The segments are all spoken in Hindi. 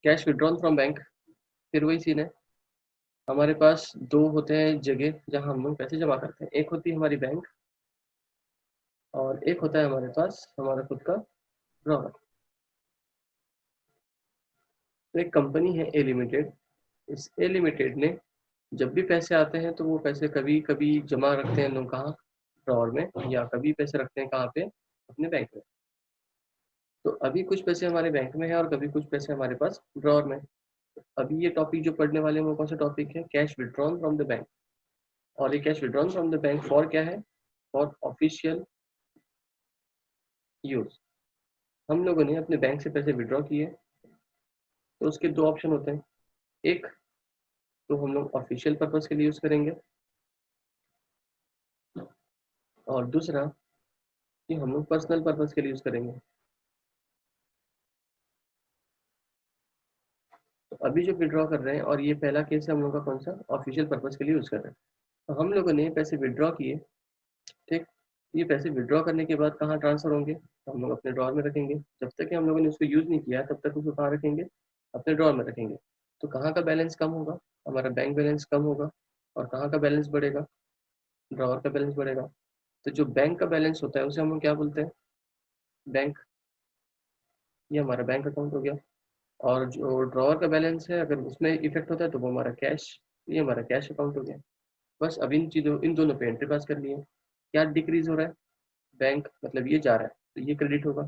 कैश विड्रॉन फ्रॉम बैंक, फिर वही सीन है। हमारे पास दो होते हैं जगह जहां हम लोग पैसे जमा करते हैं, एक होती है हमारी बैंक और एक होता है हमारे पास हमारा खुद का ड्रॉवर। तो एक कंपनी है ए लिमिटेड, इस ए लिमिटेड ने जब भी पैसे आते हैं तो वो पैसे कभी कभी जमा रखते हैं लोग कहाँ, ड्रॉवर में, या कभी पैसे रखते हैं कहाँ पे, अपने बैंक में। तो अभी कुछ पैसे हमारे बैंक में है और कभी कुछ पैसे हमारे पास ड्रॉवर में। अभी ये टॉपिक जो पढ़ने वाले हैं वो कौन सा टॉपिक है, cash withdrawn from the bank. और ये cash withdrawn from the bank for क्या है, फॉर ऑफिशियल यूज। हम लोगों ने अपने बैंक से पैसे विड्रॉ किए तो उसके दो ऑप्शन होते हैं, एक तो हम लोग ऑफिशियल पर्पज के लिए यूज करेंगे और दूसरा कि हम लोग पर्सनल पर्पज के लिए यूज करेंगे। तो अभी जो विड्रॉ कर रहे हैं और ये पहला केस है हम लोग का कौन सा, ऑफिशियल पर्पज के लिए यूज कर रहे हैं। तो हम लोगों ने पैसे विड्रॉ किए, ठीक। ये पैसे विड्रॉ करने के बाद कहाँ ट्रांसफर होंगे, तो हम लोग अपने ड्रॉर में रखेंगे। जब तक कि हम लोगों ने उसको यूज नहीं किया तब तक उसको कहाँ रखेंगे, अपने ड्रॉर में रखेंगे। तो कहाँ का बैलेंस कम होगा, हमारा बैंक बैलेंस कम होगा। और कहाँ का बैलेंस बढ़ेगा, ड्रॉर का बैलेंस बढ़ेगा। तो जो बैंक का बैलेंस होता है उसे हम लोग क्या बोलते हैं, बैंक। ये हमारा बैंक अकाउंट हो गया। और जो ड्रॉवर का बैलेंस है अगर उसमें इफेक्ट होता है तो वो हमारा कैश, ये हमारा कैश अकाउंट हो गया। बस अब इन चीज़ों, इन दोनों पे एंट्री पास कर लिए। क्या डिक्रीज हो रहा है, बैंक मतलब ये जा रहा है तो ये क्रेडिट होगा।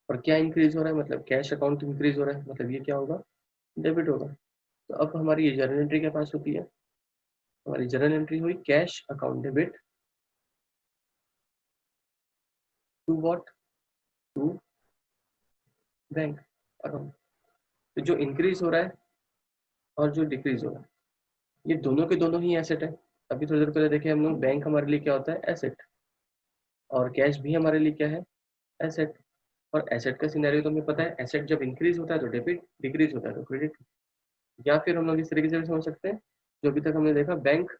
और क्या इंक्रीज हो रहा है, मतलब कैश अकाउंट इंक्रीज हो रहा है, मतलब ये क्या होगा, डेबिट होगा। तो अब हमारी ये जर्नल एंट्री क्या पास होती है, हमारी जर्नल एंट्री हुई cash account debit to what, to bank account. तो जो इंक्रीज हो रहा है और जो डिक्रीज हो रहा है ये दोनों के दोनों ही एसेट है। अभी थोड़ी देर पहले देखे हम लोग, बैंक हमारे लिए क्या होता है, एसेट। और कैश भी हमारे लिए क्या है, एसेट। और एसेट का सिनेरियो तो हमें पता है, एसेट जब इंक्रीज होता है तो डेबिट, डिक्रीज होता है तो क्रेडिट। या फिर हम लोग इस तरीके से भी समझ सकते हैं, जो अभी तक हमने देखा, बैंक,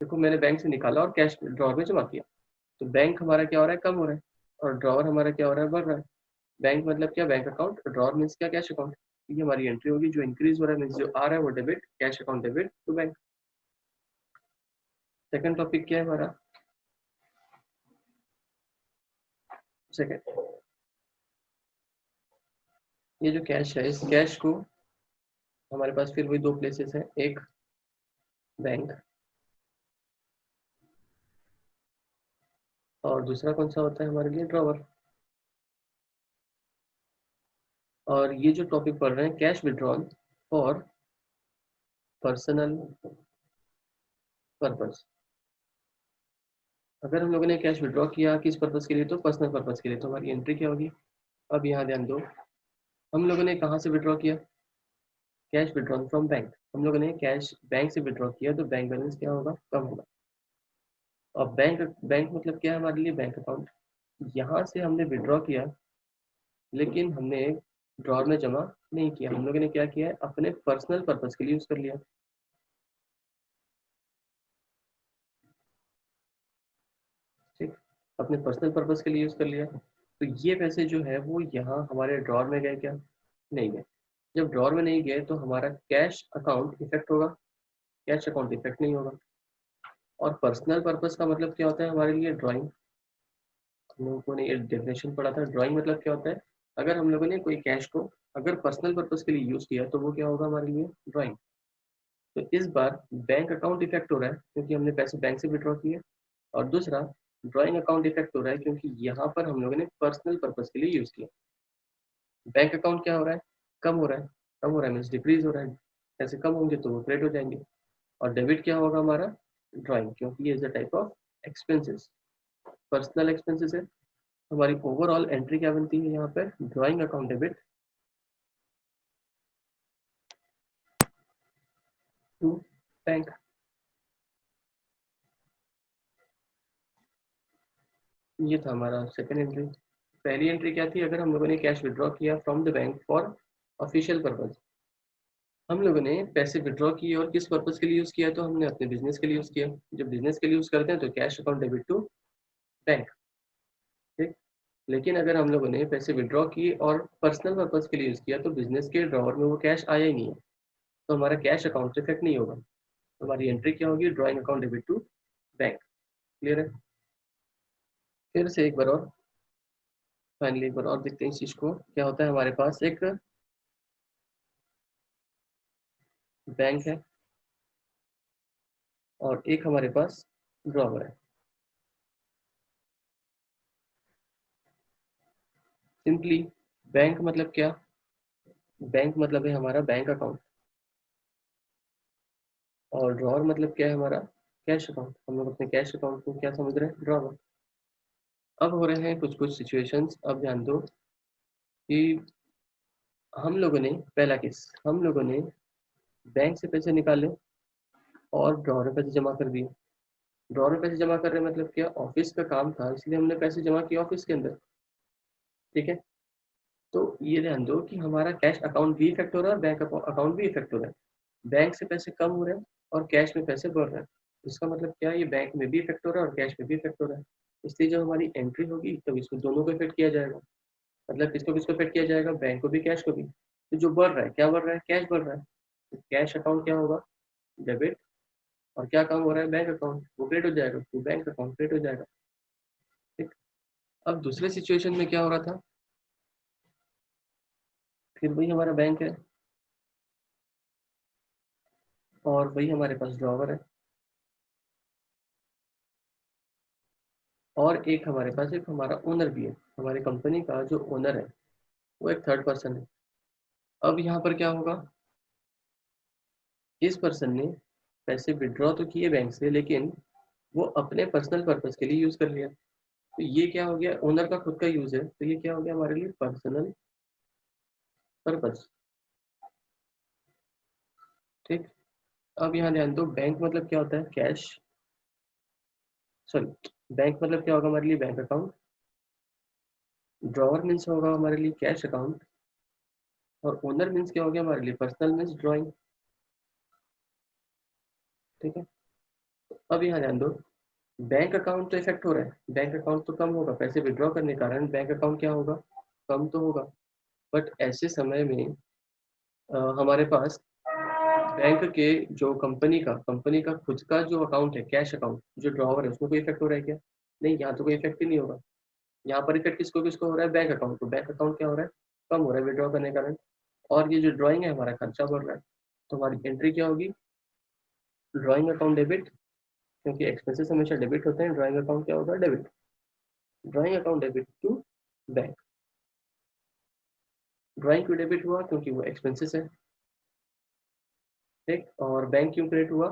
देखो मैंने बैंक से निकाला और कैश ड्रॉर में जमा किया, तो बैंक हमारा क्या हो रहा है, कम हो रहा है। और ड्रॉवर हमारा क्या हो रहा है, बढ़ रहा है। बैंक मतलब क्या, बैंक अकाउंट, ड्रॉर मीन्स क्या, कैश अकाउंट। ये हमारी एंट्री होगी, जो इंक्रीज हो रहा है मीन्स जो आ रहा है वो debit, cash account debit to bank. Second topic क्या है हमारा, सेकंड, ये जो कैश है इस कैश को हमारे पास फिर वही दो प्लेसेस हैं, एक बैंक और दूसरा कौन सा होता है हमारे लिए, ड्रॉवर। और ये जो टॉपिक पढ़ रहे हैं, cash withdrawal for personal purpose. अगर हम लोगों ने कैश विड्रॉ किया किस पर्पस के लिए, तो पर्सनल पर्पस के लिए, तो हमारी एंट्री क्या होगी। अब यहाँ ध्यान दो, हम लोगों ने कहाँ से विड्रॉ किया, कैश विड्रॉल फ्रॉम बैंक। हम लोगों ने कैश बैंक से विड्रॉ किया तो बैंक बैलेंस क्या होगा, कम होगा। और बैंक, बैंक मतलब क्या है हमारे लिए, बैंक अकाउंट। यहाँ से हमने विड्रॉ किया लेकिन हमने ड्रॉर में जमा नहीं किया, हम लोगों ने क्या किया है, अपने पर्सनल पर्पस के लिए यूज कर लिया, ठीक। अपने पर्सनल पर्पस के लिए यूज कर लिया। तो ये पैसे जो है वो यहाँ हमारे ड्रॉर में गए क्या, नहीं गए। जब ड्रॉर में नहीं गए तो हमारा कैश अकाउंट इफेक्ट होगा, कैश अकाउंट इफेक्ट नहीं होगा। और पर्सनल पर्पस का मतलब क्या होता है हमारे लिए, ड्राइंग। हम लोगों ने ये डेफिनेशन पढ़ा था, ड्राइंग मतलब क्या होता है, अगर हम लोगों ने कोई कैश को अगर पर्सनल पर्पस के लिए यूज किया तो वो क्या होगा हमारे लिए, ड्राइंग। तो इस बार बैंक अकाउंट इफेक्ट हो रहा है क्योंकि हमने पैसे बैंक से विड्रॉ किए। और दूसरा ड्राइंग अकाउंट इफेक्ट हो रहा है क्योंकि यहाँ पर हम लोगों ने पर्सनल पर्पस के लिए यूज किया। बैंक अकाउंट क्या हो रहा है, कम हो रहा है, कम हो रहा है मीन्स डिक्रीज हो रहा है। पैसे कम होंगे तो वो क्रेडिट हो जाएंगे। और डेबिट क्या होगा हमारा, ड्राइंग, क्योंकि ये is a type of expenses, personal expenses है। हमारी ओवरऑल एंट्री क्या बनती है यहाँ पर, drawing account debit to bank. ये था हमारा सेकंड एंट्री। पहली एंट्री क्या थी, अगर हम लोगों ने कैश विड्रॉ किया from the bank for official purpose. हम लोगों ने पैसे विड्रॉ किए और किस पर्पज के लिए यूज किया, तो हमने अपने बिजनेस के लिए यूज किया। जब बिजनेस के लिए यूज करते हैं तो cash account debit to bank, ठीक। लेकिन अगर हम लोगों ने पैसे विड्रॉ किए और पर्सनल पर्पज के लिए यूज़ किया तो बिजनेस के ड्रॉवर में वो कैश आया ही नहीं है, तो हमारा कैश अकाउंट से इफेक्ट नहीं होगा। तो हमारी एंट्री क्या होगी, drawing account debit to bank. Clear है? फिर से एक बार और, फाइनली एक बार और देखते हैं इस चीज़ को। क्या होता है, हमारे पास एक बैंक है और एक हमारे पास ड्रॉवर है। सिंपली बैंक मतलब क्या, बैंक मतलब है हमारा बैंक अकाउंट, और ड्रॉवर मतलब क्या है, हमारा कैश अकाउंट। हम लोग अपने कैश अकाउंट को क्या समझ रहे हैं, ड्रॉवर। अब हो रहे हैं कुछ कुछ सिचुएशंस। अब ध्यान दो कि हम लोगों ने, पहला केस, हम लोगों ने बैंक से पैसे निकाले और ड्रॉवर में पैसे जमा कर दिए। ड्रॉवर में पैसे जमा कर रहे हैं मतलब क्या, ऑफिस का काम था इसलिए हमने पैसे जमा किए ऑफिस के अंदर। ठीक है, तो ये ध्यान दो कि हमारा कैश अकाउंट भी इफेक्ट हो रहा है और बैंक अकाउंट भी इफेक्ट हो रहा है। बैंक से पैसे कम हो रहे हैं और कैश में पैसे बढ़ रहे हैं। इसका मतलब क्या है, ये बैंक में भी इफेक्ट हो रहा है और कैश में भी इफेक्ट हो रहा है। इसलिए जब हमारी एंट्री होगी तब इसको दोनों को इफेक्ट किया जाएगा। मतलब किसको किसको इफेक्ट किया जाएगा, बैंक को भी कैश को भी। तो जो बढ़ रहा है, क्या बढ़ रहा है, कैश बढ़ रहा है, तो कैश अकाउंट क्या होगा, डेबिट। और क्या काम हो रहा है, बैंक अकाउंट, वो क्रेडिट हो जाएगा, तो बैंक अकाउंट क्रेडिट हो जाएगा। ठीक। अब दूसरे सिचुएशन में क्या हो रहा था, फिर वही हमारा बैंक है और वही हमारे पास ड्रॉवर है, और एक हमारे पास एक हमारा ओनर भी है। हमारी कंपनी का जो ओनर है वो एक थर्ड पर्सन है। अब यहाँ पर क्या होगा, इस पर्सन ने पैसे विड्रॉ तो किए बैंक से, लेकिन वो अपने पर्सनल पर्पज के लिए यूज कर लिया। तो ये क्या हो गया, ओनर का खुद का यूज है, तो ये क्या हो गया हमारे लिए, पर्सनल पर्पज। ठीक। अब यहाँ ध्यान दो, बैंक मतलब क्या होता है, कैश, सॉरी, बैंक मतलब क्या होगा हमारे लिए, बैंक अकाउंट। ड्रॉवर मीन्स होगा हमारे लिए कैश अकाउंट, और ओनर मीन्स क्या हो गया हमारे लिए, पर्सनल मीन्स ड्रॉइंग। ठीक है। अब यहाँ ध्यान दो, बैंक अकाउंट तो इफेक्ट हो रहा है, बैंक अकाउंट तो कम होगा, पैसे विड्रॉ करने के कारण बैंक अकाउंट क्या होगा, कम तो होगा। बट ऐसे समय में हमारे पास बैंक के जो कंपनी का खुद का जो अकाउंट है, कैश अकाउंट, जो ड्रॉवर है, उसमें कोई इफेक्ट हो रहा है क्या, नहीं, यहाँ तो कोई इफेक्ट ही नहीं होगा। यहाँ पर इफेक्ट किसको किसको हो रहा है, बैंक अकाउंट को। बैंक अकाउंट क्या हो रहा है, कम हो रहा है विड्रॉ करने के कारण, और ये जो ड्राइंग है हमारा खर्चा बढ़ रहा है। तो हमारी एंट्री क्या होगी, ड्राइंग अकाउंट डेबिट, क्योंकि एक्सपेंसेस हमेशा डेबिट होते हैं, ड्राइंग अकाउंट क्या होगा, debit. Drawing account debit to bank. Drawing क्यों डेबिट हुआ, क्योंकि वो एक्सपेंसेस है। ठीक। और बैंक क्यों क्रेडिट हुआ,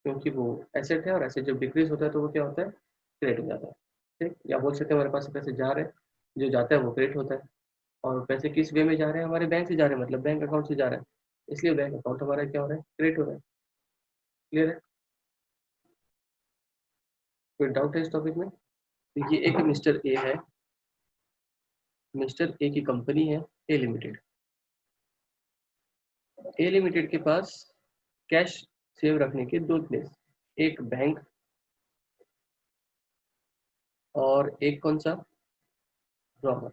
क्योंकि वो एसेट है, और एसेट जब डिक्रीज होता है तो वो क्या होता है, क्रेडिट हो जाता है। ठीक। या बोल सकते हैं हमारे पास से पैसे जा रहे हैं, जो जाता है वो क्रेडिट होता है। और पैसे किस वे में जा रहे हैं, हमारे बैंक से जा रहे हैं, मतलब बैंक अकाउंट से जा रहे हैं, इसलिए बैंक अकाउंट हमारा क्या हो रहा है, क्रेडिट हो रहा है। क्लियर है? कोई डाउट है इस टॉपिक में? तो ये एक मिस्टर ए है, मिस्टर ए की कंपनी है ए लिमिटेड। ए लिमिटेड के पास कैश सेव रखने के दो प्लेस, एक बैंक और एक कौन सा, ड्रॉवर।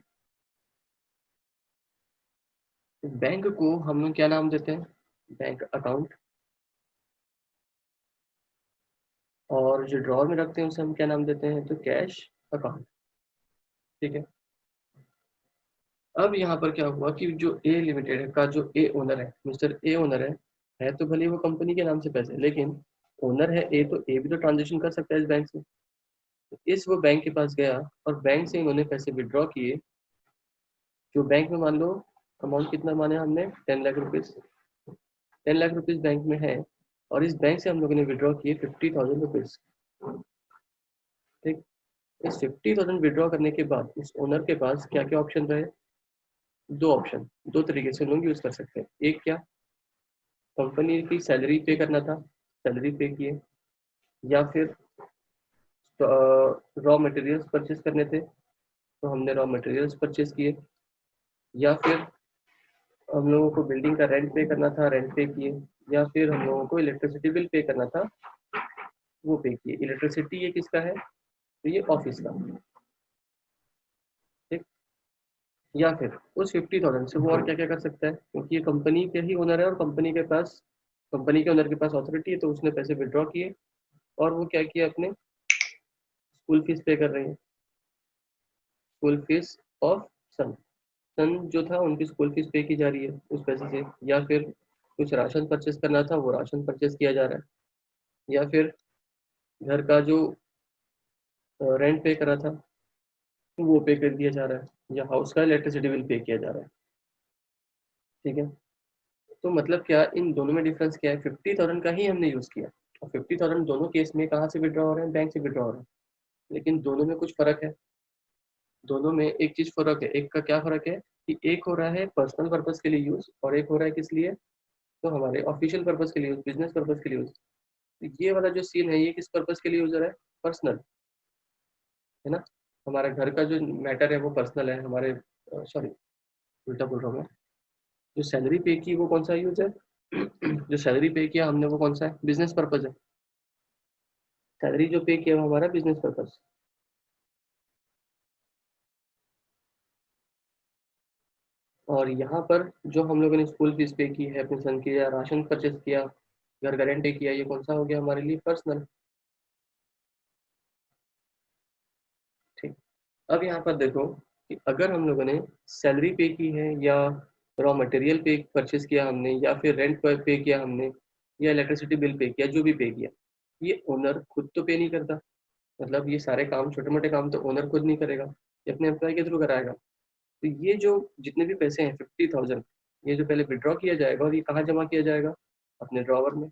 बैंक को हम लोग क्या नाम देते हैं, बैंक अकाउंट, और जो ड्रॉवर में रखते हैं उसे हम क्या नाम देते हैं, तो कैश अकाउंट। ठीक है। अब यहाँ पर क्या हुआ कि जो ए लिमिटेड का जो ए ओनर है, मिस्टर ए ओनर है तो भले वो कंपनी के नाम से पैसे, लेकिन ओनर है ए, तो ए भी तो ट्रांजेक्शन कर सकता है इस बैंक से। तो इस वो बैंक के पास गया और बैंक से इन्होंने पैसे विड्रॉ किए, जो बैंक में मान लो अमाउंट कितना माने हमने, 10 lakh rupees. 10 lakh rupees bank में है, और इस बैंक से हम लोगों ने विड्रॉ किए 50,000 रुपीज। ठीक। इस 50,000 विड्रॉ करने के बाद इस ओनर के पास क्या क्या ऑप्शन रहे, दो ऑप्शन, दो तरीके से लोग यूज कर सकते हैं। एक क्या, कंपनी की सैलरी पे करना था, सैलरी पे किए, या फिर रॉ मटेरियल्स परचेज करने थे तो हमने रॉ मटेरियल्स परचेज किए, या फिर हम लोगों को बिल्डिंग का रेंट पे करना था, रेंट पे किए, या फिर हम लोगों को इलेक्ट्रिसिटी बिल पे करना था, वो पे किए। इलेक्ट्रिसिटी ये किसका है, तो ये ऑफिस का। ठीक। या फिर उस 50,000 से वो और क्या क्या कर सकता है, क्योंकि ये कंपनी के ही ओनर है और कंपनी के ओनर के पास अथॉरिटी है, तो उसने पैसे विड्रॉ किए और वो क्या किया, अपने स्कूल फीस पे कर रहे हैं, स्कूल फीस ऑफ सन। सन जो था उनकी स्कूल फीस पे की जा रही है उस पैसे से, या फिर कुछ राशन परचेस करना था वो राशन परचेस किया जा रहा है, या फिर घर का जो रेंट पे करा था वो पे कर दिया जा रहा है, या हाउस का इलेक्ट्रिसिटी बिल पे किया जा रहा है। ठीक है, तो मतलब क्या इन दोनों में डिफरेंस क्या है, 50,000 का ही हमने यूज किया, और 50,000 दोनों केस में कहाँ से विड्रॉ हो रहे हैं, बैंक से विड्रॉ हो रहे हैं, लेकिन दोनों में कुछ फर्क है। दोनों में एक चीज फर्क है, एक का क्या फर्क है कि एक हो रहा है पर्सनल पर्पज के लिए यूज और एक हो रहा है किस लिए, तो हमारे ऑफिशियल पर्पज के लिए यूज, बिजनेस पर्पज के लिए यूज। तो ये वाला जो सीन है ये किस पर्पज के लिए यूज हो रहा है, पर्सनल, है ना। हमारे घर का जो मैटर है वो पर्सनल है, हमारे सॉरी उल्टा बोल रहा हूँ मैं, जो सैलरी पे की वो कौन सा यूज है जो सैलरी पे किया हमने वो कौन सा है, बिजनेस पर्पज है। सैलरी जो पे किया वो हमारा बिजनेस पर्पज। और यहाँ पर जो हम लोगों ने स्कूल फीस पे की है अपने सन की, या राशन परचेज किया, घर का रेंट पे किया, ये कौन सा हो गया हमारे लिए, पर्सनल। ठीक। अब यहाँ पर देखो कि अगर हम लोगों ने सैलरी पे की है, या रॉ मटेरियल पे परचेज किया हमने, या फिर रेंट पर पे किया हमने, या इलेक्ट्रिसिटी बिल पे किया, जो भी पे किया, ये ओनर खुद तो पे नहीं करता। मतलब ये सारे काम, छोटे मोटे काम तो ओनर खुद नहीं करेगा, ये अपने एम्प्लॉय के थ्रू कराएगा। तो ये जो जितने भी पैसे हैं 50,000, ये जो पहले विड्रॉ किया जाएगा और ये कहाँ जमा किया जाएगा, अपने ड्रॉवर में।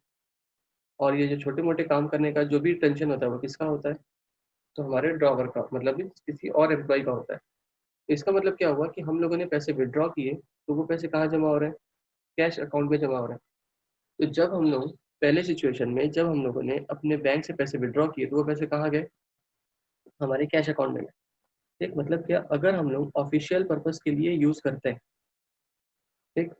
और ये जो छोटे मोटे काम करने का जो भी टेंशन होता है वो किसका होता है, तो हमारे ड्रॉवर का, मतलब कि किसी और एम्प्लॉय का होता है। तो इसका मतलब क्या हुआ कि हम लोगों ने पैसे विड्रॉ किए, तो वो पैसे कहाँ जमा हो रहे हैं, कैश अकाउंट में जमा हो रहे हैं। तो जब हम लोग पहले सिचुएशन में जब हम लोगों ने अपने बैंक से पैसे विड्रॉ किए, तो वो पैसे कहाँ गए, हमारे कैश अकाउंट में गए। ठीक, मतलब क्या, अगर हम लोग ऑफिशियल पर्पस के लिए यूज करते हैं, ठीक,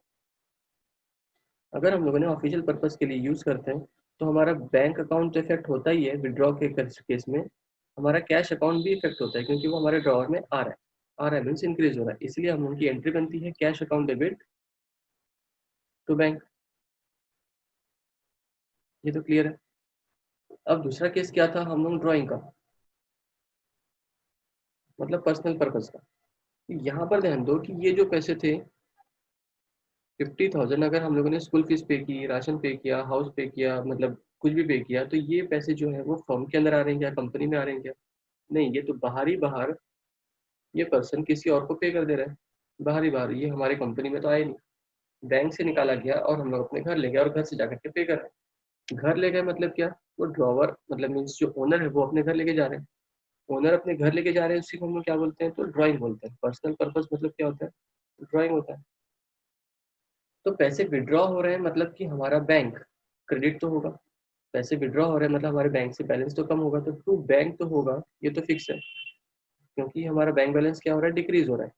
अगर हम लोगों ने ऑफिशियल पर्पस के लिए यूज करते हैं, तो हमारा बैंक अकाउंट तो इफेक्ट होता ही है विड्रॉ के केस में, हमारा कैश अकाउंट भी इफेक्ट होता है, क्योंकि वो हमारे ड्रॉवर में आ रहा है, आ रहा है मीन्स इंक्रीज हो रहा है, इसलिए हम उनकी एंट्री बनती है cash account debit to bank. ये तो क्लियर है। अब दूसरा केस क्या था, हम लोग ड्राइंग का, मतलब पर्सनल पर्पज का। यहाँ पर ध्यान दो कि ये जो पैसे थे 50,000, अगर हम लोगों ने स्कूल फीस पे की, राशन पे किया, हाउस पे किया, मतलब कुछ भी पे किया, तो ये पैसे जो है वो फर्म के अंदर आ रहे हैं क्या, कंपनी में आ रहे हैं क्या, नहीं, ये तो बाहर ही बाहर ये पर्सन किसी और को पे कर दे रहा है, बाहर ही बाहर, ये हमारी कंपनी में तो आया नहीं, बैंक से निकाला गया और हम लोग अपने घर ले गए और घर से जाकर के पे कर रहे हैं। घर ले गए मतलब क्या, वो ड्रॉवर, मतलब मीन्स जो ओनर है वो अपने घर लेके जा रहे हैं, ओनर अपने घर लेके जा रहे हैं, उसी को हम लोग क्या बोलते हैं, तो ड्राइंग बोलते हैं। पर्सनल पर्पस मतलब क्या होता है, ड्राइंग होता है। तो पैसे विड्रॉ हो रहे हैं मतलब कि हमारा बैंक क्रेडिट तो होगा, पैसे विड्रॉ हो रहे हैं मतलब हमारे बैंक से बैलेंस तो कम होगा, तो टू बैंक तो होगा, ये तो फिक्स है, क्योंकि हमारा बैंक बैलेंस क्या हो रहा है, डिक्रीज हो रहा है।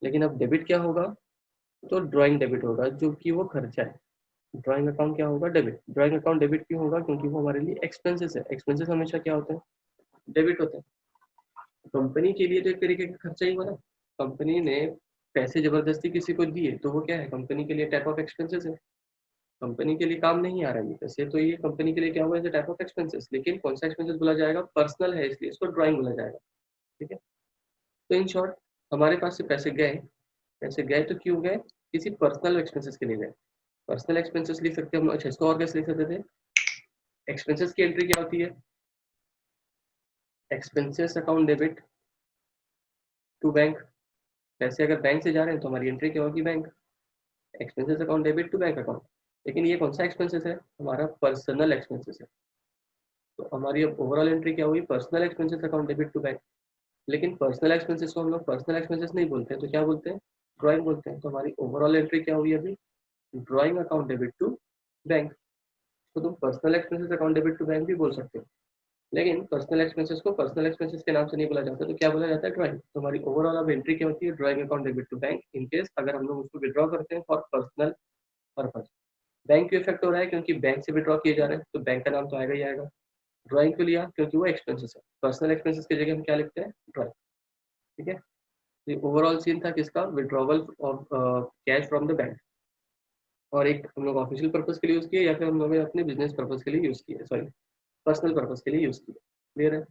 लेकिन अब डेबिट क्या होगा, तो ड्राइंग डेबिट होगा, जो कि वो खर्चा है। ड्राइंग अकाउंट क्या होगा, डेबिट। ड्राइंग अकाउंट डेबिट क्यों होगा, क्योंकि वो हमारे लिए एक्सपेंसेस है, एक्सपेंसेस हमेशा क्या होते हैं, डेबिट होते हैं। कंपनी के लिए तो एक तरीके का खर्चा ही हुआ ना, कंपनी ने पैसे जबरदस्ती किसी को दिए, तो वो क्या है, कंपनी के लिए टाइप ऑफ एक्सपेंसेस है, कंपनी के लिए काम नहीं आ रहा है ये पैसे, तो ये कंपनी के लिए क्या हुआ, टाइप ऑफ एक्सपेंसेस। लेकिन कौन सा एक्सपेंसेस बोला जाएगा, पर्सनल है, इसलिए इसको ड्राइंग बोला जाएगा। ठीक है, तो इन शॉर्ट हमारे पास से पैसे गए, पैसे गए तो क्यों गए, किसी पर्सनल एक्सपेंसेस के लिए गए। पर्सनल एक्सपेंसेस लिख सकते हैं हम लोग। अच्छा, इसको और कैसे लिख सकते थे, एक्सपेंसेस की एंट्री क्या होती है, expenses account debit to bank. पैसे अगर बैंक से जा रहे हैं तो हमारी एंट्री क्या होगी, bank, expenses account debit to bank account. लेकिन ये कौन सा एक्सपेंसेस है, हमारा पर्सनल एक्सपेंसेस है, तो हमारी अब ओवरऑल एंट्री क्या हुई, personal expenses account debit to bank. लेकिन पर्सनल एक्सपेंसेस को हम लोग पर्सनल एक्सपेंसेस नहीं बोलते हैं, तो क्या बोलते हैं, ड्राइंग बोलते हैं। तो हमारी ओवरऑल एंट्री क्या हुई अभी, drawing account debit to bank. तो तुम personal expenses account debit to bank भी बोल सकते हो, लेकिन पर्सनल एक्सपेंसेस को पर्सनल एक्सपेंसेस के नाम से नहीं बोला जाता, तो क्या बोला जाता है, ड्राइंग। तो हमारी ओवरऑल अब एंट्री क्या होती है, drawing account debit to bank, in case अगर हम लोग उसको विड्रॉ करते हैं फॉर पर्सनल पर्पज। बैंक क्यों इफेक्ट हो रहा है, क्योंकि बैंक से विड्रॉ किए जा रहे हैं, तो बैंक का नाम तो आएगा ही आएगा। ड्राइंग क्यों लिया, क्योंकि वो एक्सपेंसेस है, पर्सनल एक्सपेंसेस की जगह हम क्या लिखते हैं, ड्राइंग। ठीक है, ये ओवरऑल सीन था किसका, withdrawal of cash from the bank. और एक हम लोग ऑफिशियल पर्पस के लिए यूज़ किया, या फिर हम लोगों ने अपने बिजनेस पर्पस के लिए यूज़ किया, सॉरी पर्सनल पर्पस के लिए यूज़ किया। क्लियर है?